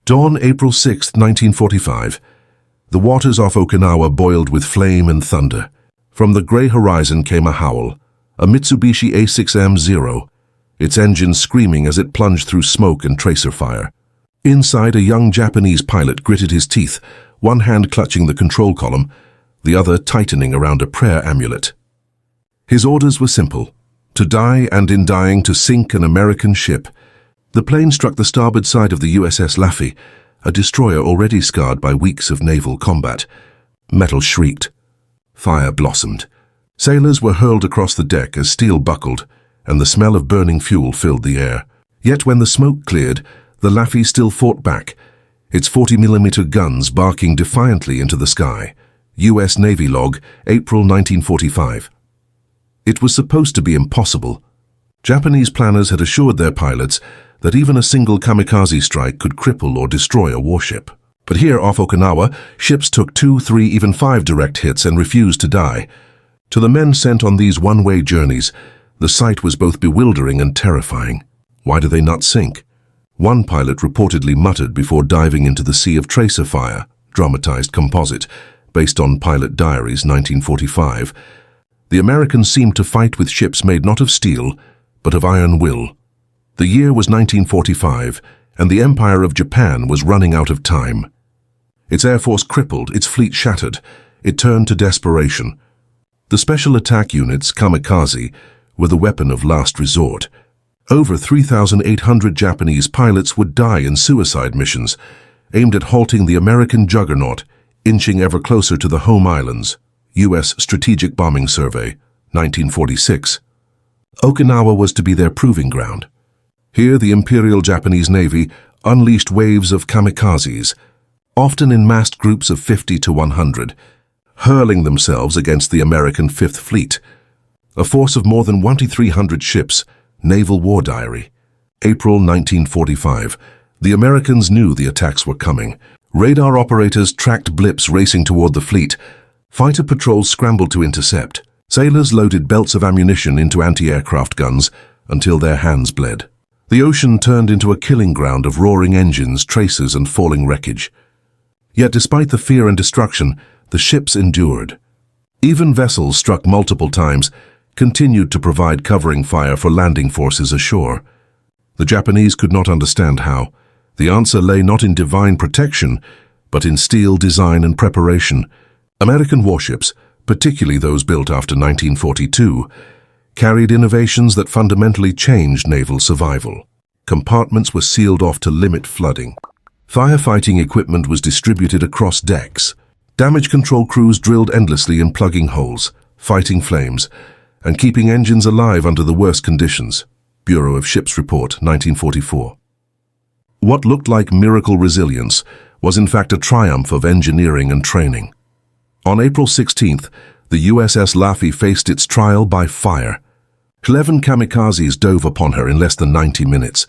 Dawn, April 6, 1945. The waters off Okinawa boiled with flame and thunder. From the gray horizon came a howl, a Mitsubishi A6M0, its engine screaming as it plunged through smoke and tracer fire. Inside, a young Japanese pilot gritted his teeth, one hand clutching the control column, the other tightening around a prayer amulet. His orders were simple: to die, and in dying to sink an American ship. The plane struck the starboard side of the USS Laffey, a destroyer already scarred by weeks of naval combat. Metal shrieked. Fire blossomed. Sailors were hurled across the deck as steel buckled, and the smell of burning fuel filled the air. Yet when the smoke cleared, the Laffey still fought back, its 40mm guns barking defiantly into the sky. U.S. Navy log, April 1945. It was supposed to be impossible. Japanese planners had assured their pilots that even a single kamikaze strike could cripple or destroy a warship. But here off Okinawa, ships took 2, 3, even 5 direct hits and refused to die. To the men sent on these one-way journeys, the sight was both bewildering and terrifying. Why do they not sink? One pilot reportedly muttered before diving into the sea of tracer fire, dramatized composite, based on Pilot Diaries 1945. The Americans seemed to fight with ships made not of steel, but of iron will. The year was 1945, and the Empire of Japan was running out of time. Its air force crippled, its fleet shattered. It turned to desperation. The special attack units, Kamikaze, were the weapon of last resort. Over 3,800 Japanese pilots would die in suicide missions, aimed at halting the American juggernaut, inching ever closer to the home islands. U.S. Strategic Bombing Survey, 1946. Okinawa was to be their proving ground. Here, the Imperial Japanese Navy unleashed waves of kamikazes, often in massed groups of 50 to 100, hurling themselves against the American Fifth Fleet. A force of more than 2,300 ships, Naval War Diary. April 1945. The Americans knew the attacks were coming. Radar operators tracked blips racing toward the fleet. Fighter patrols scrambled to intercept. Sailors loaded belts of ammunition into anti-aircraft guns until their hands bled. The ocean turned into a killing ground of roaring engines, tracers, and falling wreckage. Yet despite the fear and destruction, the ships endured. Even vessels struck multiple times continued to provide covering fire for landing forces ashore. The Japanese could not understand how. The answer lay not in divine protection, but in steel design and preparation. American warships, particularly those built after 1942, carried innovations that fundamentally changed naval survival. Compartments were sealed off to limit flooding. Firefighting equipment was distributed across decks. Damage control crews drilled endlessly in plugging holes, fighting flames, and keeping engines alive under the worst conditions. Bureau of Ships Report, 1944. What looked like miracle resilience was in fact a triumph of engineering and training. On April 16th, the USS Laffey faced its trial by fire. 11 kamikazes dove upon her in less than 90 minutes.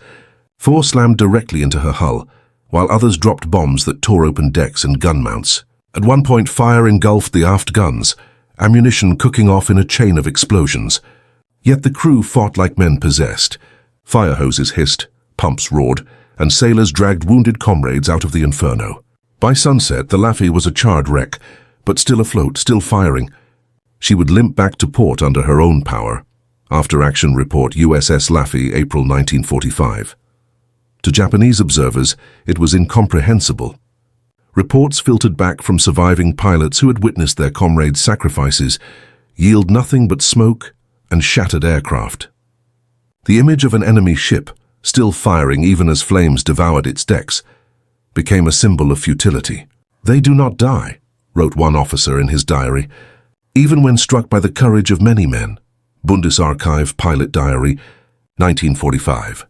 4 slammed directly into her hull, while others dropped bombs that tore open decks and gun mounts. At one point, fire engulfed the aft guns, ammunition cooking off in a chain of explosions. Yet the crew fought like men possessed. Fire hoses hissed, pumps roared, and sailors dragged wounded comrades out of the inferno. By sunset, the Laffey was a charred wreck, but still afloat, still firing. She would limp back to port under her own power. After-action report, USS Laffey, April 1945. To Japanese observers, it was incomprehensible. Reports filtered back from surviving pilots who had witnessed their comrades' sacrifices yield nothing but smoke and shattered aircraft. The image of an enemy ship, still firing even as flames devoured its decks, became a symbol of futility. "They do not die," wrote one officer in his diary, "even when struck by the courage of many men." Bundesarchiv Pilot Diary, 1945.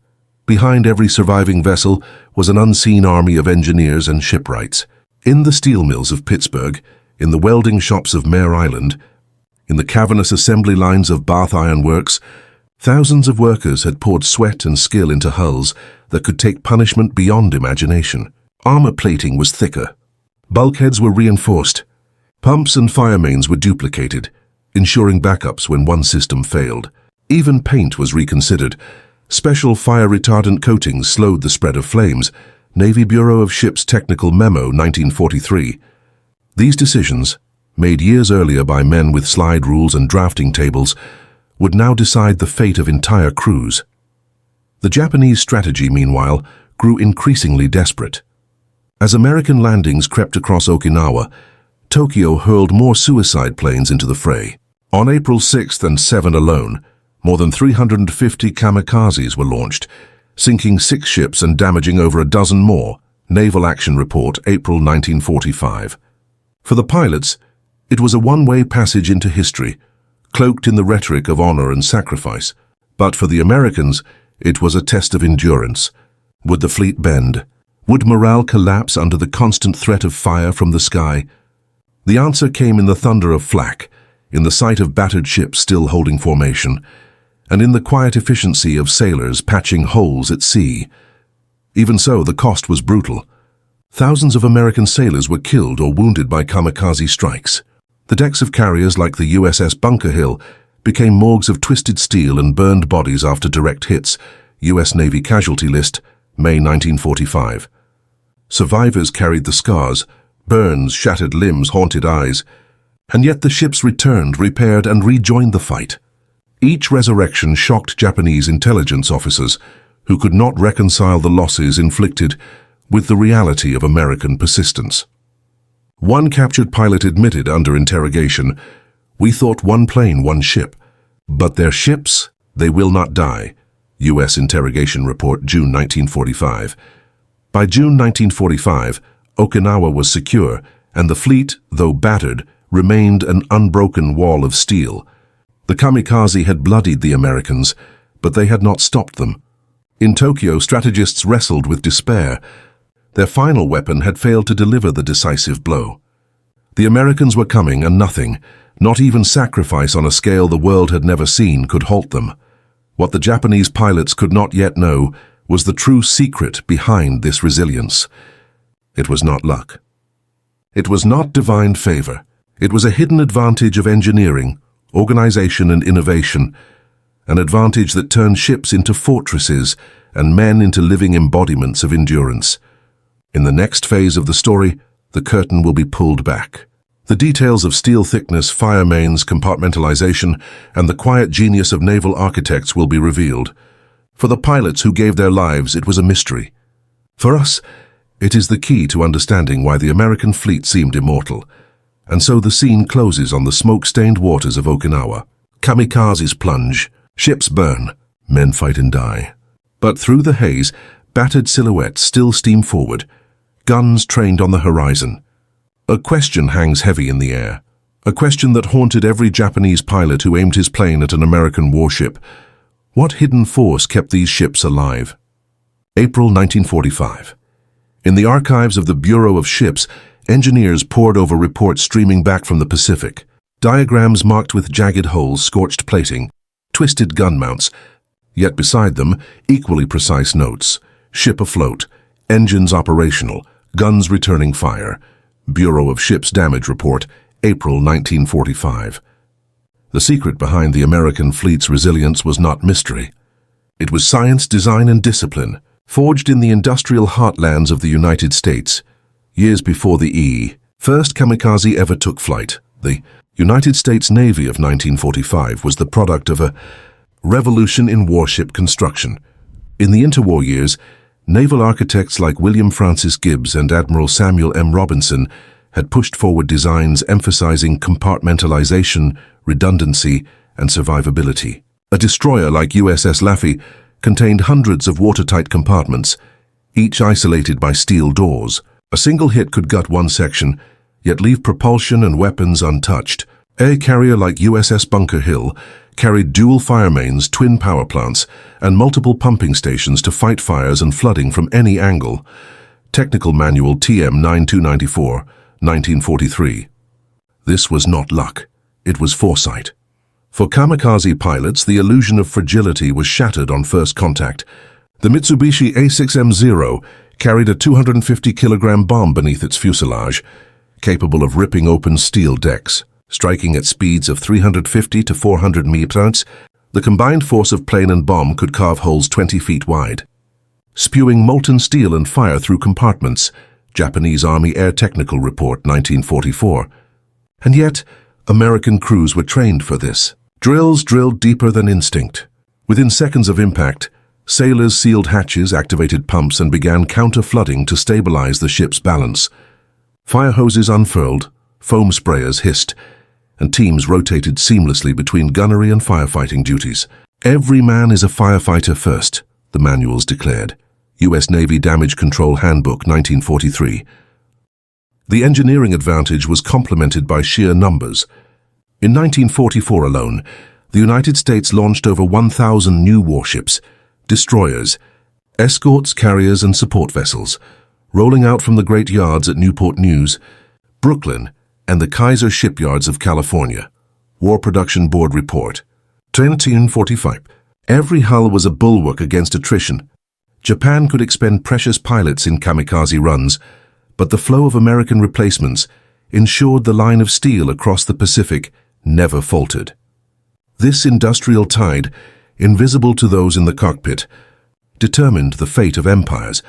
Behind every surviving vessel was an unseen army of engineers and shipwrights. In the steel mills of Pittsburgh, in the welding shops of Mare Island, in the cavernous assembly lines of Bath Iron Works, thousands of workers had poured sweat and skill into hulls that could take punishment beyond imagination. Armor plating was thicker. Bulkheads were reinforced. Pumps and fire mains were duplicated, ensuring backups when one system failed. Even paint was reconsidered. Special fire-retardant coatings slowed the spread of flames, Navy Bureau of Ships Technical Memo 1943. These decisions, made years earlier by men with slide rules and drafting tables, would now decide the fate of entire crews. The Japanese strategy, meanwhile, grew increasingly desperate. As American landings crept across Okinawa, Tokyo hurled more suicide planes into the fray. On April 6th and 7 alone, more than 350 kamikazes were launched, sinking 6 ships and damaging over a dozen more. Naval Action Report, April 1945. For the pilots, it was a one-way passage into history, cloaked in the rhetoric of honor and sacrifice. But for the Americans, it was a test of endurance. Would the fleet bend? Would morale collapse under the constant threat of fire from the sky? The answer came in the thunder of flak, in the sight of battered ships still holding formation, and in the quiet efficiency of sailors patching holes at sea. Even so, the cost was brutal. Thousands of American sailors were killed or wounded by kamikaze strikes. The decks of carriers like the USS Bunker Hill became morgues of twisted steel and burned bodies after direct hits. U.S. Navy Casualty List, May 1945. Survivors carried the scars, burns, shattered limbs, haunted eyes, and yet the ships returned, repaired, and rejoined the fight. Each resurrection shocked Japanese intelligence officers who could not reconcile the losses inflicted with the reality of American persistence. One captured pilot admitted under interrogation, "We thought one plane, one ship, but their ships, they will not die." U.S. Interrogation Report, June 1945. By June 1945, Okinawa was secure, and the fleet, though battered, remained an unbroken wall of steel. The kamikaze had bloodied the Americans, but they had not stopped them. In Tokyo, strategists wrestled with despair. Their final weapon had failed to deliver the decisive blow. The Americans were coming, and nothing, not even sacrifice on a scale the world had never seen, could halt them. What the Japanese pilots could not yet know was the true secret behind this resilience. It was not luck. It was not divine favor. It was a hidden advantage of engineering, organization, and innovation, an advantage that turned ships into fortresses and men into living embodiments of endurance. In the next phase of the story, the curtain will be pulled back. The details of steel thickness, fire mains, compartmentalization, and the quiet genius of naval architects will be revealed. For the pilots who gave their lives, it was a mystery. For us, it is the key to understanding why the American fleet seemed immortal. And so the scene closes on the smoke-stained waters of Okinawa. Kamikazes plunge, ships burn, men fight and die. But through the haze, battered silhouettes still steam forward, guns trained on the horizon. A question hangs heavy in the air, a question that haunted every Japanese pilot who aimed his plane at an American warship. What hidden force kept these ships alive? April 1945. In the archives of the Bureau of Ships, engineers pored over reports streaming back from the Pacific. Diagrams marked with jagged holes, scorched plating, twisted gun mounts, yet beside them, equally precise notes. Ship afloat, engines operational, guns returning fire. Bureau of Ships Damage Report, April 1945. The secret behind the American fleet's resilience was not mystery. It was science, design, and discipline, forged in the industrial heartlands of the United States. Years before the first kamikaze ever took flight, the United States Navy of 1945 was the product of a revolution in warship construction. In the interwar years, naval architects like William Francis Gibbs and Admiral Samuel M. Robinson had pushed forward designs emphasizing compartmentalization, redundancy, and survivability. A destroyer like USS Laffey contained hundreds of watertight compartments, each isolated by steel doors. A single hit could gut one section, yet leave propulsion and weapons untouched. A carrier like USS Bunker Hill carried dual fire mains, twin power plants, and multiple pumping stations to fight fires and flooding from any angle. Technical Manual TM 9294, 1943. This was not luck. It was foresight. For kamikaze pilots, the illusion of fragility was shattered on first contact. The Mitsubishi A6M0 carried a 250-kilogram bomb beneath its fuselage, capable of ripping open steel decks. Striking at speeds of 350 to 400 meters, the combined force of plane and bomb could carve holes 20 feet wide. spewing molten steel and fire through compartments. Japanese Army Air Technical Report, 1944. And yet, American crews were trained for this. Drills drilled deeper than instinct. Within seconds of impact, sailors sealed hatches, activated pumps, and began counter-flooding to stabilize the ship's balance. Fire hoses unfurled, foam sprayers hissed, and teams rotated seamlessly between gunnery and firefighting duties. Every man is a firefighter first, the manuals declared. U.S. Navy Damage Control Handbook, 1943. The engineering advantage was complemented by sheer numbers. In 1944 alone, the United States launched over 1,000 new warships, destroyers, escorts, carriers, and support vessels, rolling out from the great yards at Newport News, Brooklyn, and the Kaiser shipyards of California. War Production Board Report. 1945. Every hull was a bulwark against attrition. Japan could expend precious pilots in kamikaze runs, but the flow of American replacements ensured the line of steel across the Pacific never faltered. This industrial tide, invisible to those in the cockpit, determined the fate of empires.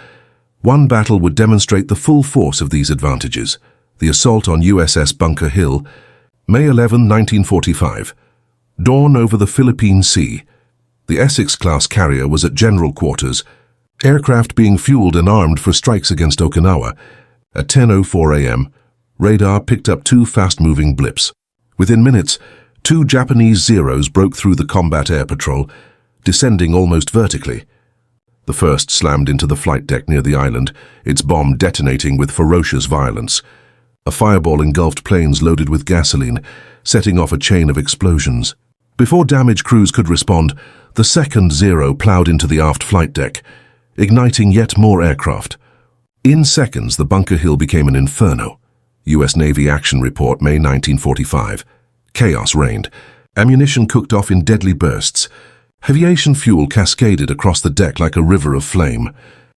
One battle would demonstrate the full force of these advantages: the assault on USS Bunker Hill, May 11, 1945. Dawn over the Philippine Sea. The Essex-class carrier was at general quarters, aircraft being fueled and armed for strikes against Okinawa. At 10:04 a.m., radar picked up two fast-moving blips. Within minutes, two Japanese Zeros broke through the combat air patrol, descending almost vertically. The first slammed into the flight deck near the island, its bomb detonating with ferocious violence. A fireball engulfed planes loaded with gasoline, setting off a chain of explosions. Before damage crews could respond, the second Zero plowed into the aft flight deck, igniting yet more aircraft. In seconds, the Bunker Hill became an inferno. U.S. Navy Action Report, May 1945. Chaos reigned. Ammunition cooked off in deadly bursts. Aviation fuel cascaded across the deck like a river of flame.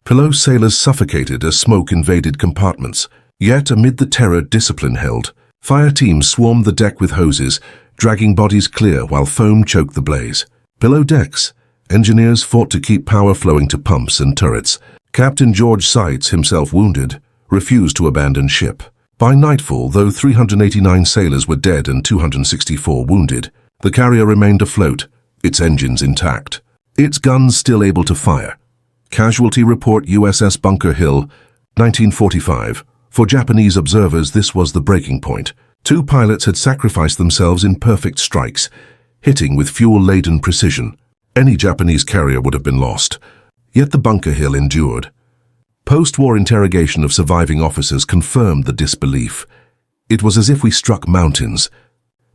Below, sailors suffocated as smoke invaded compartments. Yet, amid the terror, discipline held. Fire teams swarmed the deck with hoses, dragging bodies clear while foam choked the blaze. Below decks, engineers fought to keep power flowing to pumps and turrets. Captain George Seitz, himself wounded, refused to abandon ship. By nightfall, though 389 sailors were dead and 264 wounded, the carrier remained afloat, its engines intact, its guns still able to fire. Casualty report USS Bunker Hill, 1945. For Japanese observers, this was the breaking point. Two pilots had sacrificed themselves in perfect strikes, hitting with fuel-laden precision. Any Japanese carrier would have been lost. Yet the Bunker Hill endured. Post-war interrogation of surviving officers confirmed the disbelief. It was as if we struck mountains.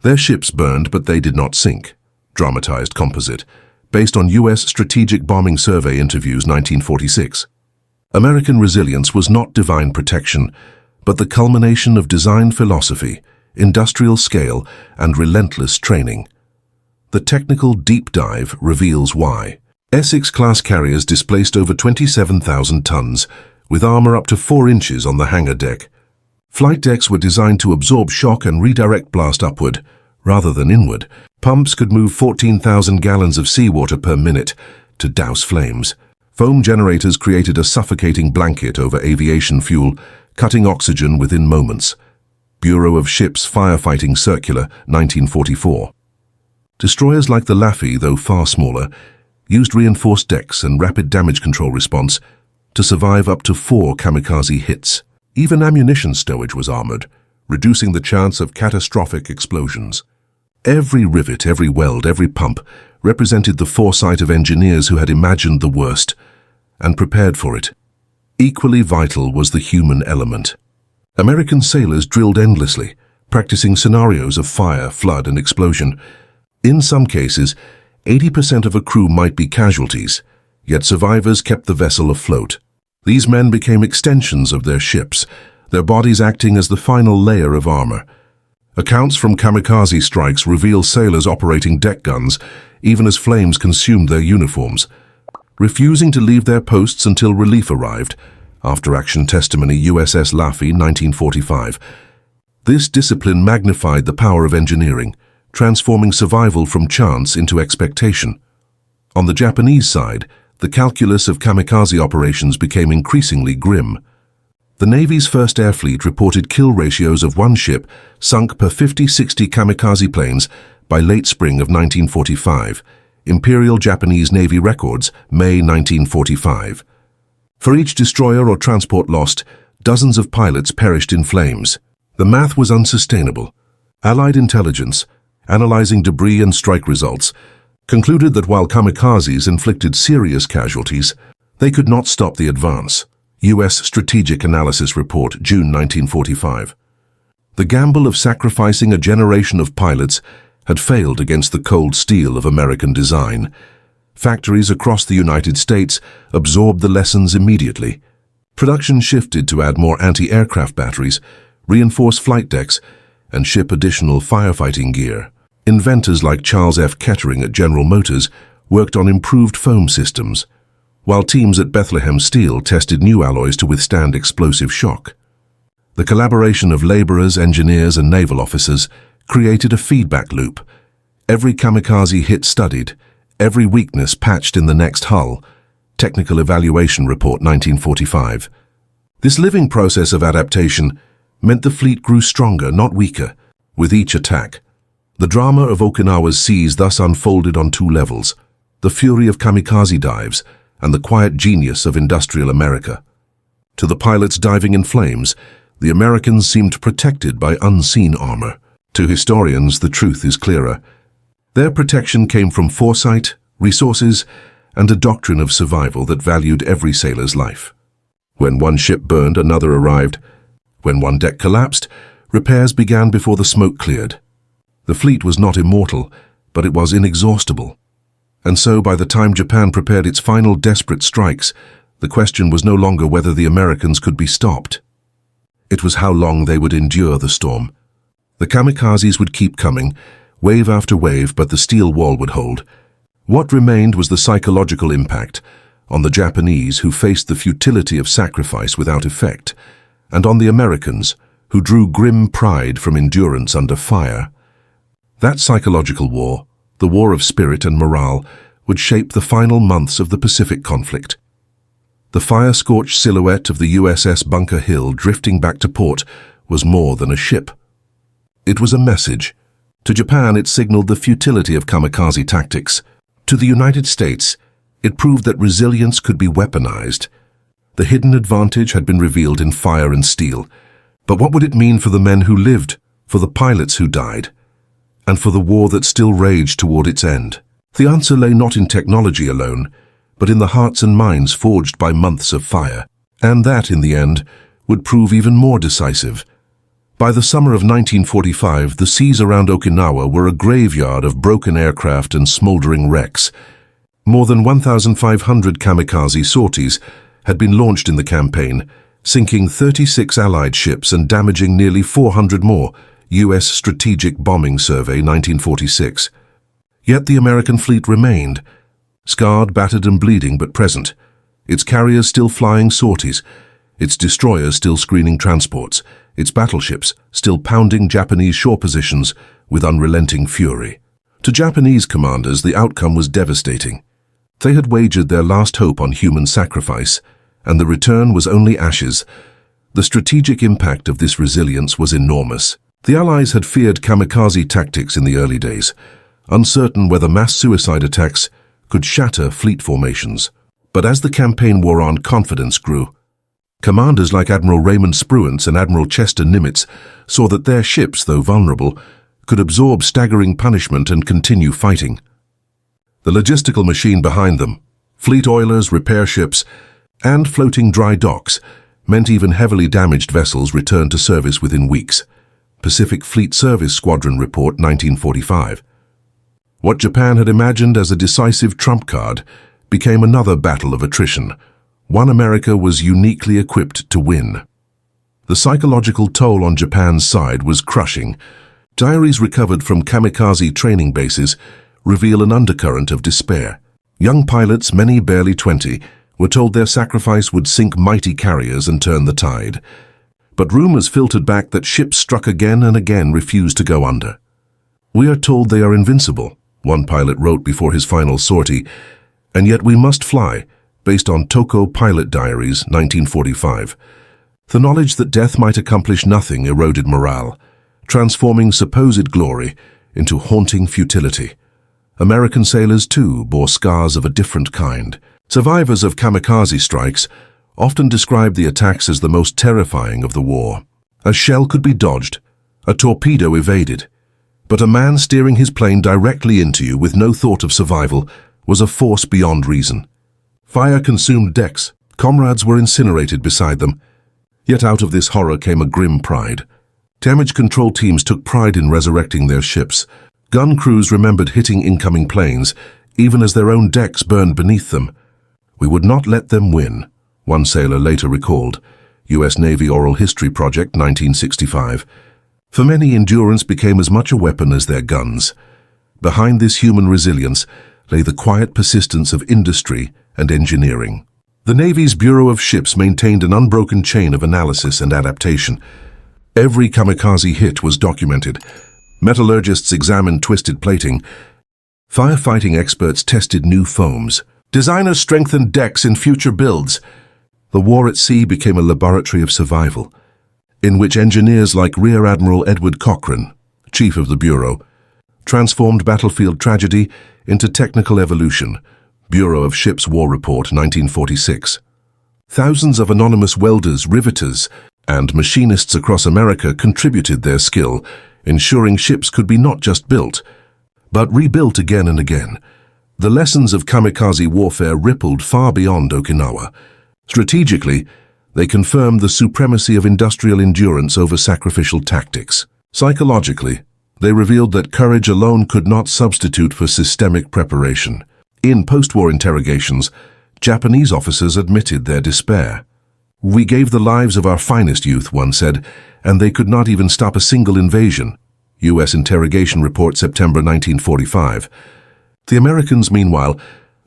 Their ships burned, but they did not sink. Dramatized composite, based on U.S. Strategic Bombing Survey interviews, 1946. American resilience was not divine protection, but the culmination of design philosophy, industrial scale, and relentless training. The technical deep dive reveals why. Essex-class carriers displaced over 27,000 tons, with armor up to 4 inches on the hangar deck. Flight decks were designed to absorb shock and redirect blast upward, rather than inward. Pumps could move 14,000 gallons of seawater per minute to douse flames. Foam generators created a suffocating blanket over aviation fuel, cutting oxygen within moments. Bureau of Ships Firefighting Circular, 1944. Destroyers like the Laffey, though far smaller, used reinforced decks and rapid damage control response to survive up to 4 kamikaze hits. Even ammunition stowage was armored, reducing the chance of catastrophic explosions. Every rivet, every weld, every pump represented the foresight of engineers who had imagined the worst and prepared for it. Equally vital was the human element. American sailors drilled endlessly, practicing scenarios of fire, flood, and explosion. In some cases, 80% of a crew might be casualties, yet survivors kept the vessel afloat. These men became extensions of their ships, their bodies acting as the final layer of armor. Accounts from kamikaze strikes reveal sailors operating deck guns, even as flames consumed their uniforms, refusing to leave their posts until relief arrived. After-action testimony USS Laffey, 1945. This discipline magnified the power of engineering, transforming survival from chance into expectation. On the Japanese side, the calculus of kamikaze operations became increasingly grim. The Navy's first air fleet reported kill ratios of one ship sunk per 50-60 kamikaze planes by late spring of 1945. Imperial Japanese Navy records, May 1945. For each destroyer or transport lost, dozens of pilots perished in flames. The math was unsustainable. Allied intelligence, analyzing debris and strike results, concluded that while kamikazes inflicted serious casualties, they could not stop the advance. U.S. Strategic Analysis Report, June 1945. The gamble of sacrificing a generation of pilots had failed against the cold steel of American design. Factories across the United States absorbed the lessons immediately. Production shifted to add more anti-aircraft batteries, reinforce flight decks, and ship additional firefighting gear. Inventors like Charles F. Kettering at General Motors worked on improved foam systems, while teams at Bethlehem Steel tested new alloys to withstand explosive shock. The collaboration of laborers, engineers, and naval officers created a feedback loop. Every kamikaze hit studied, every weakness patched in the next hull. Technical Evaluation Report 1945. This living process of adaptation meant the fleet grew stronger, not weaker, with each attack. The drama of Okinawa's seas thus unfolded on two levels: the fury of kamikaze dives and the quiet genius of industrial America. To the pilots diving in flames, the Americans seemed protected by unseen armor. To historians, the truth is clearer. Their protection came from foresight, resources, and a doctrine of survival that valued every sailor's life. When one ship burned, another arrived. When one deck collapsed, repairs began before the smoke cleared. The fleet was not immortal, but it was inexhaustible. And so, by the time Japan prepared its final desperate strikes, the question was no longer whether the Americans could be stopped. It was how long they would endure the storm. The kamikazes would keep coming, wave after wave, but the steel wall would hold. What remained was the psychological impact on the Japanese, who faced the futility of sacrifice without effect, and on the Americans, who drew grim pride from endurance under fire. That psychological war, the war of spirit and morale, would shape the final months of the Pacific conflict. The fire-scorched silhouette of the USS Bunker Hill drifting back to port was more than a ship. It was a message. To Japan, it signaled the futility of kamikaze tactics. To the United States, it proved that resilience could be weaponized. The hidden advantage had been revealed in fire and steel. But what would it mean for the men who lived, for the pilots who died, and for the war that still raged toward its end? The answer lay not in technology alone, but in the hearts and minds forged by months of fire. And that, in the end, would prove even more decisive. By the summer of 1945, the seas around Okinawa were a graveyard of broken aircraft and smoldering wrecks. More than 1,500 kamikaze sorties had been launched in the campaign, sinking 36 Allied ships and damaging nearly 400 more, U.S. Strategic Bombing Survey 1946. Yet the American fleet remained, scarred, battered and bleeding, but present. Its carriers still flying sorties, its destroyers still screening transports, its battleships still pounding Japanese shore positions with unrelenting fury. To Japanese commanders, the outcome was devastating. They had wagered their last hope on human sacrifice, and the return was only ashes. The strategic impact of this resilience was enormous. The Allies had feared kamikaze tactics in the early days, uncertain whether mass suicide attacks could shatter fleet formations. But as the campaign wore on, confidence grew. Commanders like Admiral Raymond Spruance and Admiral Chester Nimitz saw that their ships, though vulnerable, could absorb staggering punishment and continue fighting. The logistical machine behind them, fleet oilers, repair ships, and floating dry docks, meant even heavily damaged vessels returned to service within weeks. Pacific Fleet Service Squadron Report 1945. What Japan had imagined as a decisive trump card became another battle of attrition. One America was uniquely equipped to win. The psychological toll on Japan's side was crushing. Diaries recovered from kamikaze training bases reveal an undercurrent of despair. Young pilots, many barely 20, were told their sacrifice would sink mighty carriers and turn the tide. But rumors filtered back that ships struck again and again refused to go under. "We are told they are invincible," one pilot wrote before his final sortie, And yet we must fly, based on Toko Pilot Diaries, 1945. The knowledge that death might accomplish nothing eroded morale, transforming supposed glory into haunting futility. American sailors, too, bore scars of a different kind. Survivors of kamikaze strikes often describe the attacks as the most terrifying of the war. A shell could be dodged, a torpedo evaded, but a man steering his plane directly into you with no thought of survival was a force beyond reason. Fire consumed decks, comrades were incinerated beside them, yet out of this horror came a grim pride. Damage control teams took pride in resurrecting their ships. Gun crews remembered hitting incoming planes, even as their own decks burned beneath them. "We would not let them win," one sailor later recalled. U.S. Navy Oral History Project, 1965. For many, endurance became as much a weapon as their guns. Behind this human resilience lay the quiet persistence of industry and engineering. The Navy's Bureau of Ships maintained an unbroken chain of analysis and adaptation. Every kamikaze hit was documented. Metallurgists examined twisted plating. Firefighting experts tested new foams. Designers strengthened decks in future builds. The war at sea became a laboratory of survival, in which engineers like Rear Admiral Edward Cochrane, chief of the Bureau, transformed battlefield tragedy into technical evolution. Bureau of Ships War Report, 1946. Thousands of anonymous welders, riveters, and machinists across America contributed their skill, ensuring ships could be not just built, but rebuilt again and again. The lessons of kamikaze warfare rippled far beyond Okinawa. Strategically, they confirmed the supremacy of industrial endurance over sacrificial tactics. Psychologically, they revealed that courage alone could not substitute for systemic preparation. In post-war interrogations, Japanese officers admitted their despair. "We gave the lives of our finest youth," one said, "and they could not even stop a single invasion." U.S. Interrogation Report, September 1945. The Americans, meanwhile,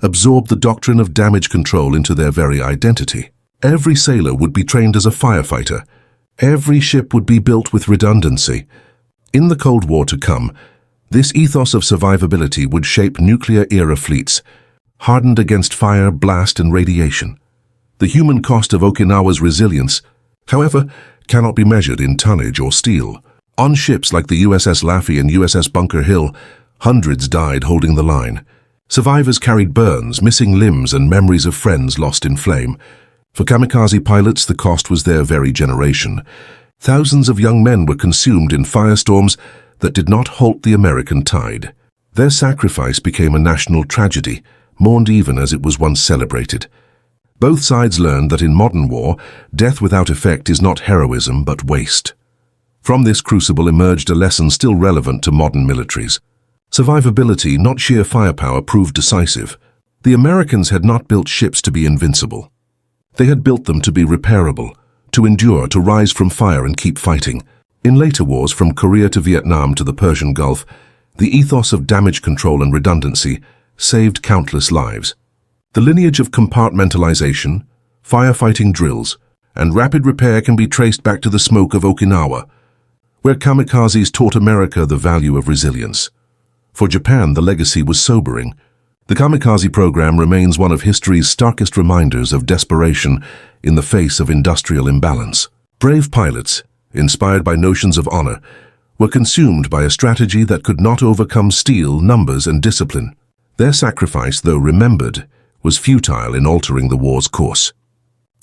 absorbed the doctrine of damage control into their very identity. Every sailor would be trained as a firefighter. Every ship would be built with redundancy. In the Cold War to come, this ethos of survivability would shape nuclear-era fleets, hardened against fire, blast, and radiation. The human cost of Okinawa's resilience, however, cannot be measured in tonnage or steel. On ships like the USS Laffey and USS Bunker Hill, hundreds died holding the line. Survivors carried burns, missing limbs, and memories of friends lost in flame. For kamikaze pilots, the cost was their very generation. Thousands of young men were consumed in firestorms that did not halt the American tide. Their sacrifice became a national tragedy, mourned even as it was once celebrated. Both sides learned that in modern war, death without effect is not heroism but waste. From this crucible emerged a lesson still relevant to modern militaries. Survivability, not sheer firepower, proved decisive. The Americans had not built ships to be invincible. They had built them to be repairable, to endure, to rise from fire and keep fighting. In later wars, from Korea to Vietnam to the Persian Gulf, the ethos of damage control and redundancy saved countless lives. The lineage of compartmentalization, firefighting drills, and rapid repair can be traced back to the smoke of Okinawa, where kamikazes taught America the value of resilience. For Japan, the legacy was sobering. The kamikaze program remains one of history's starkest reminders of desperation in the face of industrial imbalance. Brave pilots, inspired by notions of honor, were consumed by a strategy that could not overcome steel, numbers, and discipline. Their sacrifice, though remembered, was futile in altering the war's course.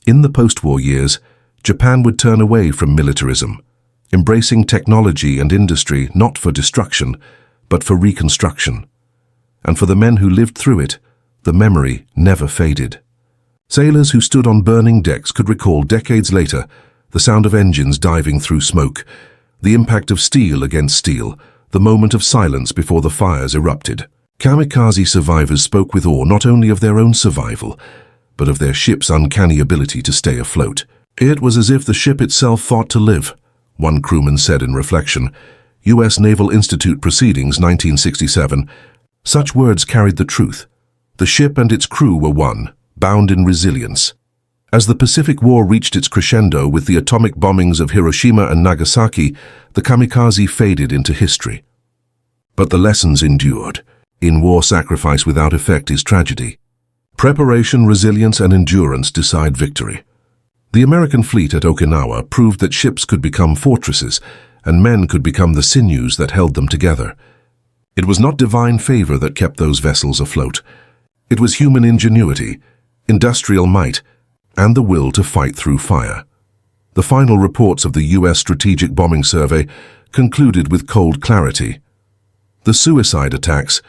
In the post-war years, Japan would turn away from militarism, embracing technology and industry not for destruction, but for reconstruction. And for the men who lived through it, the memory never faded. Sailors who stood on burning decks could recall decades later the sound of engines diving through smoke, the impact of steel against steel, the moment of silence before the fires erupted. Kamikaze survivors spoke with awe not only of their own survival, but of their ship's uncanny ability to stay afloat. "It was as if the ship itself fought to live," one crewman said in reflection. U.S. Naval Institute Proceedings, 1967. Such words carried the truth. The ship and its crew were one, bound in resilience. As the Pacific War reached its crescendo with the atomic bombings of Hiroshima and Nagasaki, the kamikaze faded into history. But the lessons endured. In war, sacrifice without effect is tragedy. Preparation, resilience, and endurance decide victory. The American fleet at Okinawa proved that ships could become fortresses, and men could become the sinews that held them together. It was not divine favor that kept those vessels afloat. It was human ingenuity, industrial might, and the will to fight through fire. The final reports of the U.S. Strategic Bombing Survey concluded with cold clarity. The suicide attacks,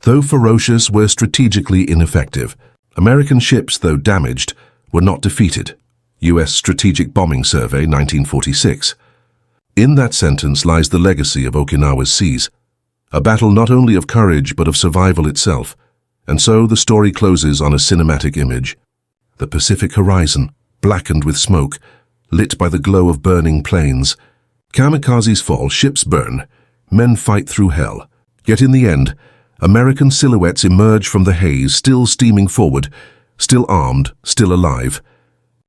though ferocious, were strategically ineffective. American ships, though damaged, were not defeated. U.S. Strategic Bombing Survey, 1946. In that sentence lies the legacy of Okinawa's seas, a battle not only of courage but of survival itself. And so the story closes on a cinematic image. The Pacific horizon, blackened with smoke, lit by the glow of burning planes. Kamikazes fall, ships burn, men fight through hell. Yet in the end, American silhouettes emerge from the haze, still steaming forward, still armed, still alive.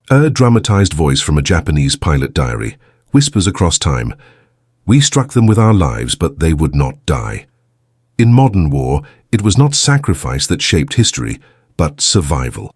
A dramatized voice from a Japanese pilot diary whispers across time, "We struck them with our lives, but they would not die." In modern war, it was not sacrifice that shaped history, but survival.